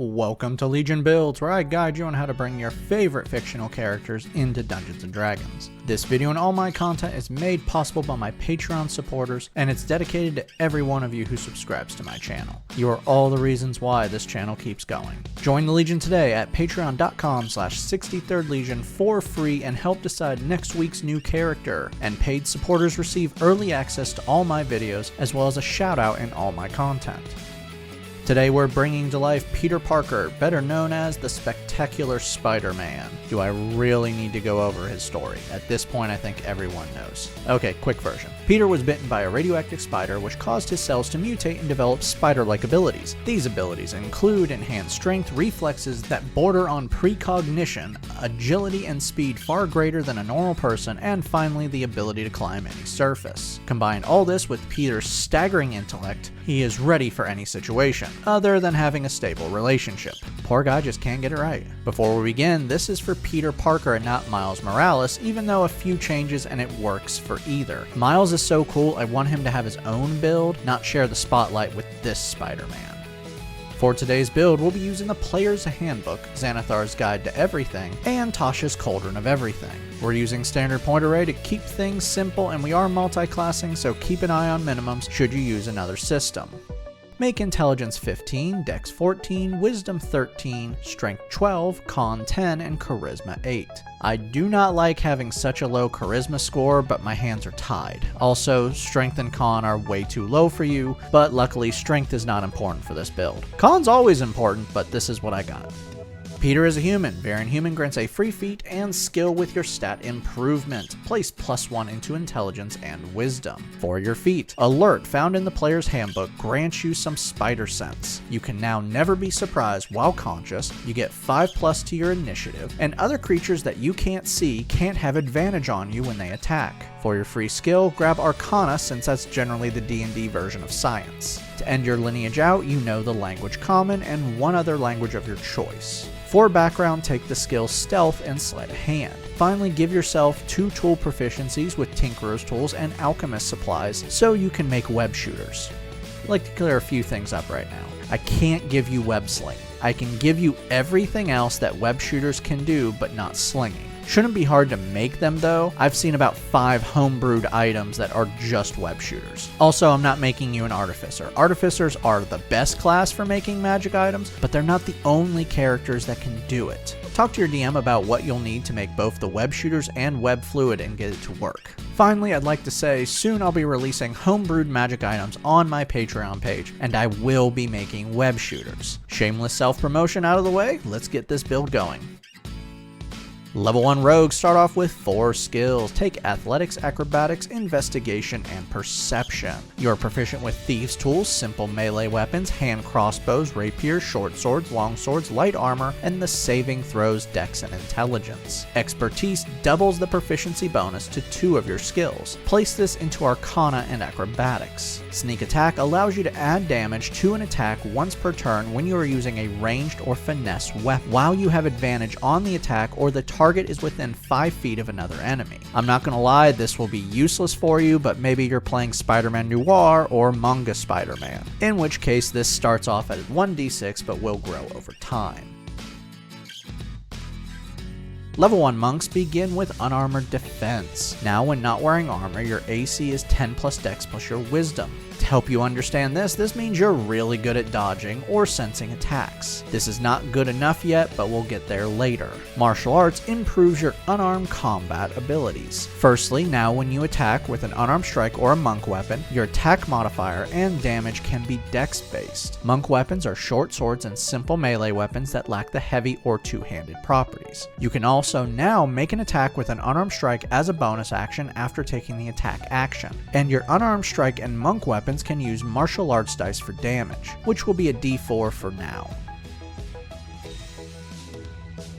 Welcome to Legion Builds, where I guide you on how to bring your favorite fictional characters into Dungeons & Dragons. This video and all my content is made possible by my Patreon supporters, and it's dedicated to every one of you who subscribes to my channel. You are all the reasons why this channel keeps going. Join the Legion today at patreon.com/63rdlegion for free and help decide next week's new character. And paid supporters receive early access to all my videos, as well as a shout out in all my content. Today we're bringing to life Peter Parker, better known as the Spectacular Spider-Man. Do I really need to go over his story? At this point I think everyone knows. Okay, quick version. Peter was bitten by a radioactive spider which caused his cells to mutate and develop spider-like abilities. These abilities include enhanced strength, reflexes that border on precognition, agility and speed far greater than a normal person, and finally the ability to climb any surface. Combine all this with Peter's staggering intellect, he is ready for any situation, other than having a stable relationship. Poor guy just can't get it right. Before we begin, this is for Peter Parker and not Miles Morales, even though a few changes and it works for either. Miles is so cool, I want him to have his own build, not share the spotlight with this Spider-Man. For today's build, we'll be using the Player's Handbook, Xanathar's Guide to Everything, and Tasha's Cauldron of Everything. We're using standard point array to keep things simple, and we are multi-classing, so keep an eye on minimums should you use another system. Make Intelligence 15, Dex 14, Wisdom 13, Strength 12, Con 10, and Charisma 8. I do not like having such a low Charisma score, but my hands are tied. Also, Strength and Con are way too low for you, but luckily Strength is not important for this build. Con's always important, but this is what I got. Peter is a human. Variant Human grants a free feat and skill with your stat improvement. Place +1 into Intelligence and Wisdom. For your feat, Alert, found in the Player's Handbook, grants you some spider sense. You can now never be surprised while conscious, you get 5+ to your initiative, and other creatures that you can't see can't have advantage on you when they attack. For your free skill, grab Arcana, since that's generally the D&D version of Science. To end your lineage out, you know the language Common and one other language of your choice. For background, take the skill Stealth and Sleight of Hand. Finally, give yourself 2 tool proficiencies with Tinkerer's Tools and Alchemist Supplies so you can make web shooters. I'd like to clear a few things up right now. I can't give you web sling. I can give you everything else that web shooters can do, but not slinging. Shouldn't be hard to make them though. I've seen about 5 homebrewed items that are just web shooters. Also, I'm not making you an artificer. Artificers are the best class for making magic items, but they're not the only characters that can do it. Talk to your DM about what you'll need to make both the web shooters and web fluid and get it to work. Finally, I'd like to say soon I'll be releasing homebrewed magic items on my Patreon page, and I will be making web shooters. Shameless self-promotion out of the way, let's get this build going. Level 1 rogues start off with 4 skills. Take Athletics, Acrobatics, Investigation, and Perception. You are proficient with Thieves' Tools, simple melee weapons, hand crossbows, rapiers, short swords, long swords, light armor, and the saving throws, Dex, and Intelligence. Expertise doubles the proficiency bonus to 2 of your skills. Place this into Arcana and Acrobatics. Sneak Attack allows you to add damage to an attack once per turn when you are using a ranged or finesse weapon, while you have advantage on the attack or the target is within 5 feet of another enemy. I'm not gonna lie, this will be useless for you, but maybe you're playing Spider-Man Noir or Manga Spider-Man, in which case this starts off at 1d6 but will grow over time. Level 1 monks begin with unarmored defense. Now when not wearing armor, your AC is 10+ Dex plus your Wisdom. To help you understand this means you're really good at dodging or sensing attacks. This is not good enough yet, but we'll get there later. Martial arts improves your unarmed combat abilities. Firstly, now when you attack with an unarmed strike or a monk weapon, your attack modifier and damage can be Dex based. Monk weapons are short swords and simple melee weapons that lack the heavy or two-handed properties. You can also now make an attack with an unarmed strike as a bonus action after taking the attack action. And your unarmed strike and monk weapons can use martial arts dice for damage, which will be a D4 for now.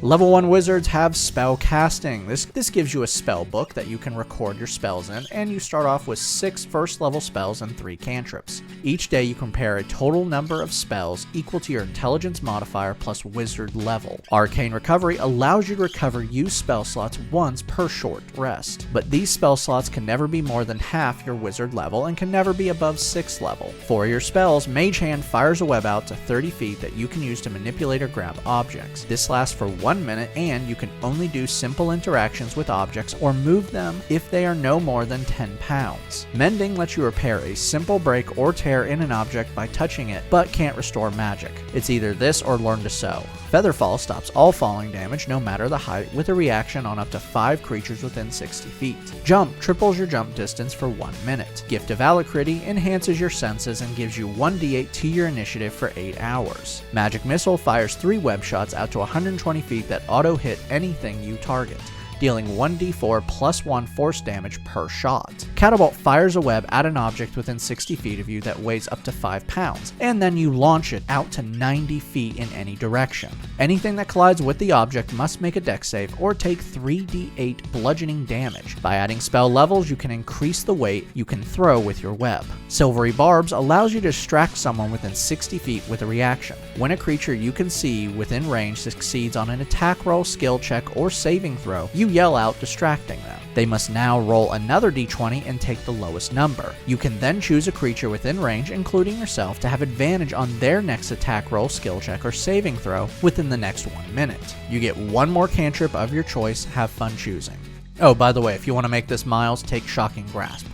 Level 1 wizards have spell casting. This gives you a spell book that you can record your spells in, and you start off with 6 first level spells and 3 cantrips. Each day you compare a total number of spells equal to your intelligence modifier plus wizard level. Arcane Recovery allows you to recover used spell slots once per short rest, but these spell slots can never be more than half your wizard level and can never be above 6th level. For your spells, Mage Hand fires a web out to 30 feet that you can use to manipulate or grab objects. This lasts for 1 minute, and you can only do simple interactions with objects or move them if they are no more than 10 pounds. Mending lets you repair a simple break or tear in an object by touching it, but can't restore magic. It's either this or Learn to Sew. Featherfall stops all falling damage no matter the height with a reaction on up to 5 creatures within 60 feet. Jump triples your jump distance for 1 minute. Gift of Alacrity enhances your senses and gives you 1d8 to your initiative for 8 hours. Magic Missile fires 3 web shots out to 120 feet that auto-hit anything you target, dealing 1d4 plus 1 force damage per shot. Catapult fires a web at an object within 60 feet of you that weighs up to 5 pounds, and then you launch it out to 90 feet in any direction. Anything that collides with the object must make a dex save or take 3d8 bludgeoning damage. By adding spell levels, you can increase the weight you can throw with your web. Silvery Barbs allows you to distract someone within 60 feet with a reaction. When a creature you can see within range succeeds on an attack roll, skill check, or saving throw, you yell out, distracting them. They must now roll another d20 and take the lowest number. You can then choose a creature within range, including yourself, to have advantage on their next attack roll, skill check, or saving throw within the next 1 minute. You get 1 more cantrip of your choice. Have fun choosing. Oh, by the way, if you want to make this Miles, take Shocking Grasp.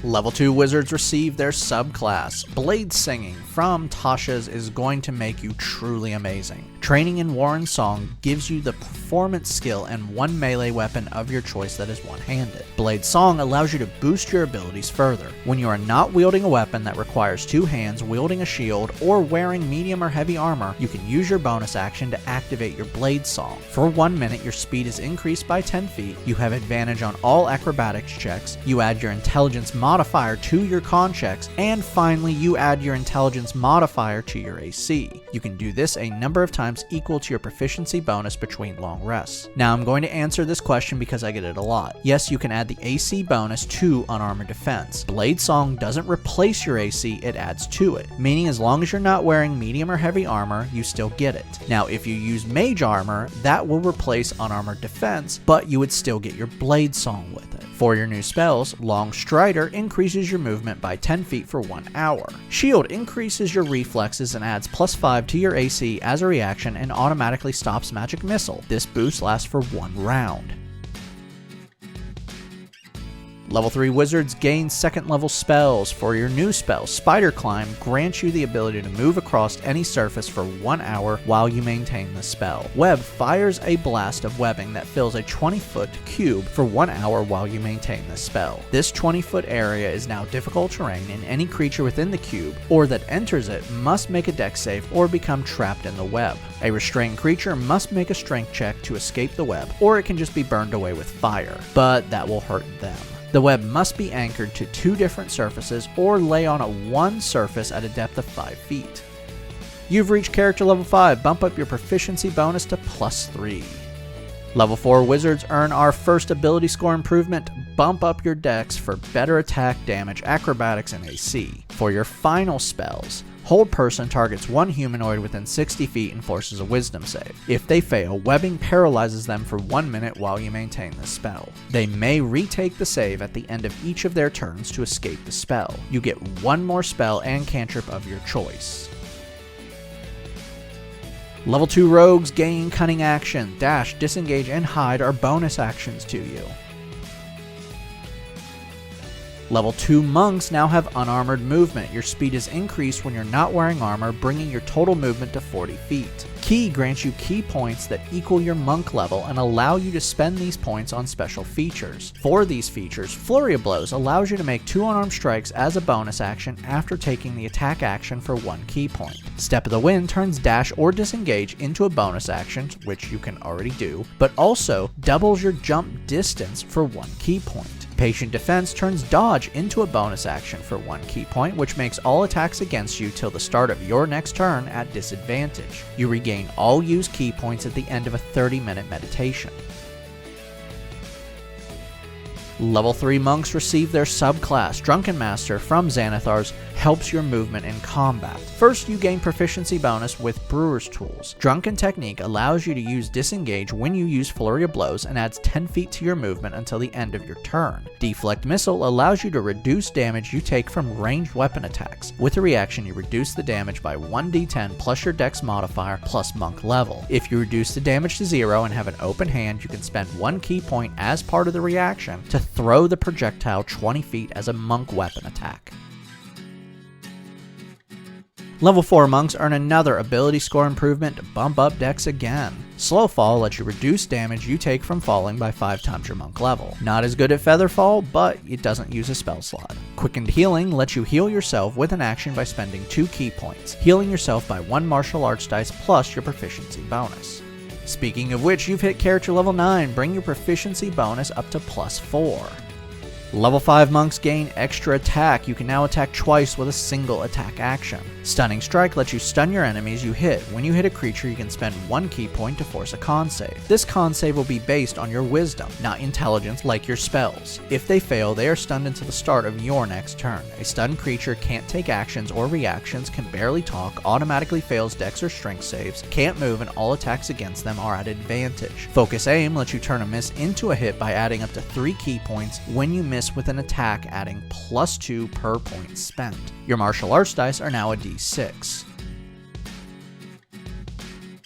Level 2 wizards receive their subclass. Blade Singing from Tasha's is going to make you truly amazing. Training in Warren's Song gives you the performance skill and 1 melee weapon of your choice that is one-handed. Blade Song allows you to boost your abilities further. When you are not wielding a weapon that requires 2 hands, wielding a shield, or wearing medium or heavy armor, you can use your bonus action to activate your Blade Song. For 1 minute, your speed is increased by 10 feet, you have advantage on all acrobatics checks, you add your intelligence modifier to your con checks, and finally you add your intelligence modifier to your AC. You can do this a number of times equal to your proficiency bonus between long rests. Now I'm going to answer this question because I get it a lot. Yes, you can add the AC bonus to unarmored defense. Blade Song doesn't replace your AC, it adds to it, meaning as long as you're not wearing medium or heavy armor, you still get it. Now if you use mage armor, that will replace unarmored defense, but you would still get your Blade Song with it. For your new spells, Long Strider increases your movement by 10 feet for 1 hour. Shield increases your reflexes and adds +5 to your AC as a reaction and automatically stops Magic Missile. This boost lasts for 1 round. Level 3 wizards gain 2nd level spells. For your new spell, Spider Climb grants you the ability to move across any surface for 1 hour while you maintain the spell. Web fires a blast of webbing that fills a 20-foot cube for 1 hour while you maintain the spell. This 20-foot area is now difficult terrain, and any creature within the cube or that enters it must make a dex save or become trapped in the web. A restrained creature must make a strength check to escape the web, or it can just be burned away with fire, but that will hurt them. The web must be anchored to 2 different surfaces or lay on one surface at a depth of 5 feet. You've reached character level 5, bump up your proficiency bonus to +3. Level 4 wizards earn our first ability score improvement, bump up your dex for better attack, damage, acrobatics, and AC. For your final spells, Hold Person targets 1 humanoid within 60 feet and forces a wisdom save. If they fail, webbing paralyzes them for 1 minute while you maintain the spell. They may retake the save at the end of each of their turns to escape the spell. You get 1 more spell and cantrip of your choice. Level 2 rogues gain Cunning Action. Dash, Disengage, and Hide are bonus actions to you. Level 2 monks now have unarmored movement. Your speed is increased when you're not wearing armor, bringing your total movement to 40 feet. Key grants you key points that equal your monk level and allow you to spend these points on special features. For these features, Flurry of Blows allows you to make 2 unarmed strikes as a bonus action after taking the attack action for 1 key point. Step of the Wind turns dash or disengage into a bonus action, which you can already do, but also doubles your jump distance for 1 key point. Patient Defense turns dodge into a bonus action for 1 key point, which makes all attacks against you till the start of your next turn at disadvantage. You regain all used key points at the end of a 30-minute meditation. Level 3 monks receive their subclass, Drunken Master, from Xanathar's, helps your movement in combat. First, you gain proficiency bonus with Brewer's Tools. Drunken Technique allows you to use Disengage when you use Flurry of Blows and adds 10 feet to your movement until the end of your turn. Deflect Missile allows you to reduce damage you take from ranged weapon attacks. With a reaction, you reduce the damage by 1d10 plus your Dex modifier plus monk level. If you reduce the damage to 0 and have an open hand, you can spend 1 key point as part of the reaction to throw the projectile 20 feet as a monk weapon attack. Level 4 monks earn another ability score improvement to bump up Dex again. Slow Fall lets you reduce damage you take from falling by 5 times your monk level. Not as good at Feather Fall, but it doesn't use a spell slot. Quickened Healing lets you heal yourself with an action by spending 2 key points, healing yourself by 1 martial arts dice plus your proficiency bonus. Speaking of which, you've hit character level 9, bring your proficiency bonus up to +4. Level 5 monks gain extra attack. You can now attack twice with a single attack action. Stunning Strike lets you stun your enemies you hit. When you hit a creature, you can spend 1 key point to force a con save. This con save will be based on your wisdom, not intelligence like your spells. If they fail, they are stunned until the start of your next turn. A stunned creature can't take actions or reactions, can barely talk, automatically fails Dex or Strength saves, can't move, and all attacks against them are at advantage. Focus Aim lets you turn a miss into a hit by adding up to 3 key points when you miss with an attack, adding +2 per point spent. Your martial arts dice are now a d6.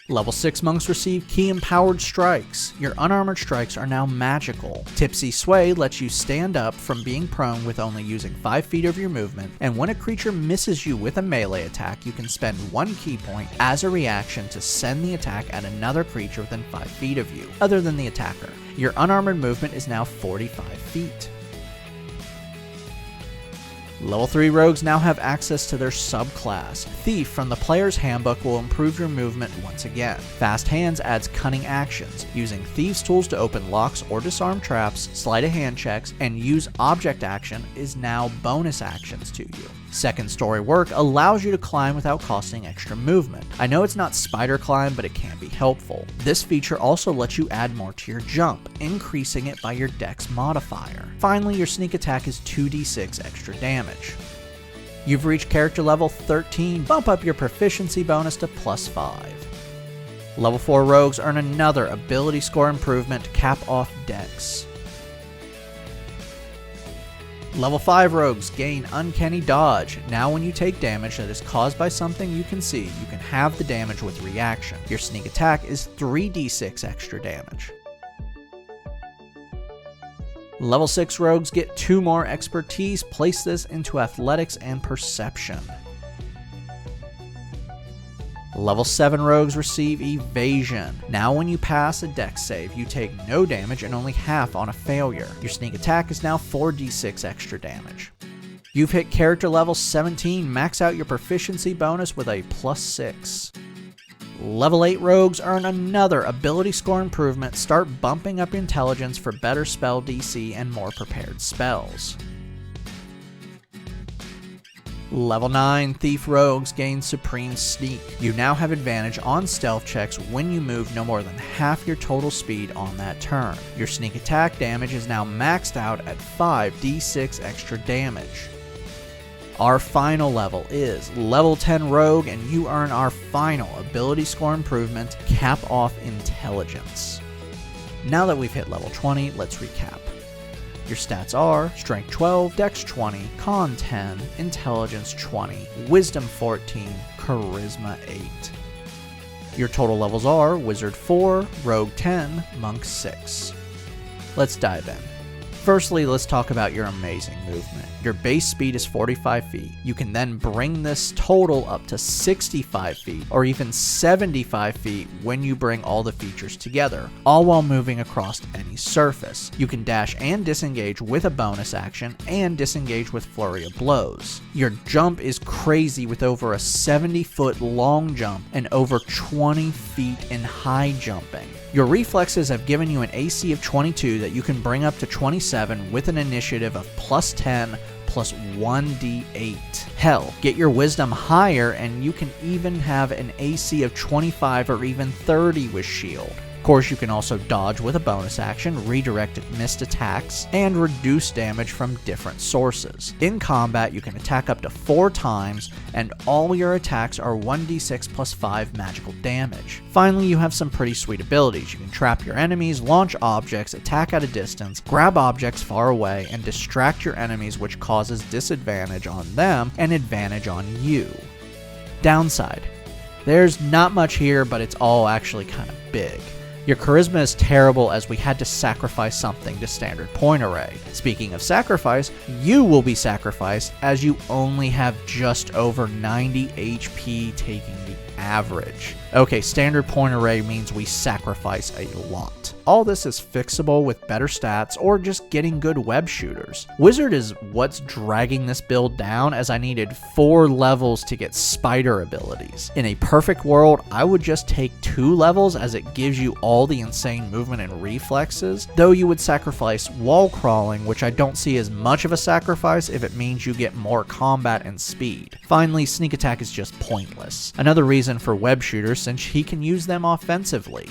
Level 6 monks receive Key Empowered Strikes. Your unarmored strikes are now magical. Tipsy Sway lets you stand up from being prone with only using 5 feet of your movement, and when a creature misses you with a melee attack, you can spend 1 key point as a reaction to send the attack at another creature within 5 feet of you, other than the attacker. Your unarmored movement is now 45 feet. Level 3 rogues now have access to their subclass. Thief from the player's handbook will improve your movement once again. Fast Hands adds cunning actions, using Thieves' tools to open locks or disarm traps, sleight of hand checks, and use object action is now bonus actions to you. Second Story Work allows you to climb without costing extra movement. I know it's not spider climb, but it can be helpful. This feature also lets you add more to your jump, increasing it by your Dex modifier. Finally, your sneak attack is 2d6 extra damage. You've reached character level 13, bump up your proficiency bonus to +5. Level 4 rogues earn another ability score improvement to cap off Dex. Level 5 rogues gain Uncanny Dodge. Now when you take damage that is caused by something you can see, you can have the damage with reaction. Your sneak attack is 3d6 extra damage. Level 6 rogues get 2 more expertise. Place this into Athletics and Perception. Level 7 rogues receive Evasion. Now when you pass a Dex save, you take no damage and only half on a failure. Your sneak attack is now 4d6 extra damage. You've hit character level 17, max out your proficiency bonus with a +6. Level 8 rogues earn another ability score improvement. Start bumping up intelligence for better spell DC and more prepared spells. Level 9 Thief rogues gain Supreme Sneak. You now have advantage on stealth checks when you move no more than half your total speed on that turn. Your sneak attack damage is now maxed out at 5d6 extra damage. Our final level is level 10 rogue, and you earn our final ability score improvement, Cap Off Intelligence. Now that we've hit level 20, let's recap. Your stats are Strength 12, Dex 20, Con 10, Intelligence 20, Wisdom 14, Charisma 8. Your total levels are Wizard 4, Rogue 10, Monk 6. Let's dive in. Firstly, let's talk about your amazing movement. Your base speed is 45 feet. You can then bring this total up to 65 feet or even 75 feet when you bring all the features together, all while moving across any surface. You can dash and disengage with a bonus action and disengage with Flurry of Blows. Your jump is crazy with over a 70-foot long jump and over 20 feet in high jumping. Your reflexes have given you an AC of 22 that you can bring up to 27 with an initiative of +10 plus 1d8. Hell, get your wisdom higher and you can even have an AC of 25 or even 30 with shield. course, you can also dodge with a bonus action, redirect missed attacks, and reduce damage from different sources. In combat, you can attack up to 4 times, and all your attacks are 1d6 plus 5 magical damage. Finally, you have some pretty sweet abilities. You can trap your enemies, launch objects, attack at a distance, grab objects far away, and distract your enemies, which causes disadvantage on them and advantage on you. Downside. There's not much here, but it's all actually kind of big. Your charisma is terrible, as we had to sacrifice something to standard point array. Speaking of sacrifice, you will be sacrificed, as you only have just over 90 HP, taking the average. Okay, standard point array means we sacrifice a lot. All this is fixable with better stats or just getting good web shooters. Wizard is what's dragging this build down, as I needed 4 levels to get spider abilities. In a perfect world, I would just take 2 levels, as it gives you all the insane movement and reflexes, though you would sacrifice wall crawling, which I don't see as much of a sacrifice if it means you get more combat and speed. Finally, sneak attack is just pointless. Another reason for web shooters, since he can use them offensively.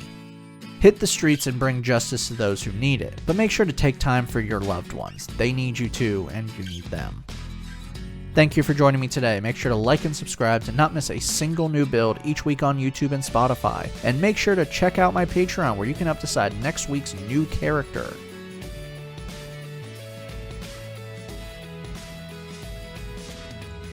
Hit the streets and bring justice to those who need it, but make sure to take time for your loved ones. They need you too, and you need them. Thank you for joining me today. Make sure to like and subscribe to not miss a single new build each week on YouTube and Spotify. And make sure to check out my Patreon, where you can help decide next week's new character.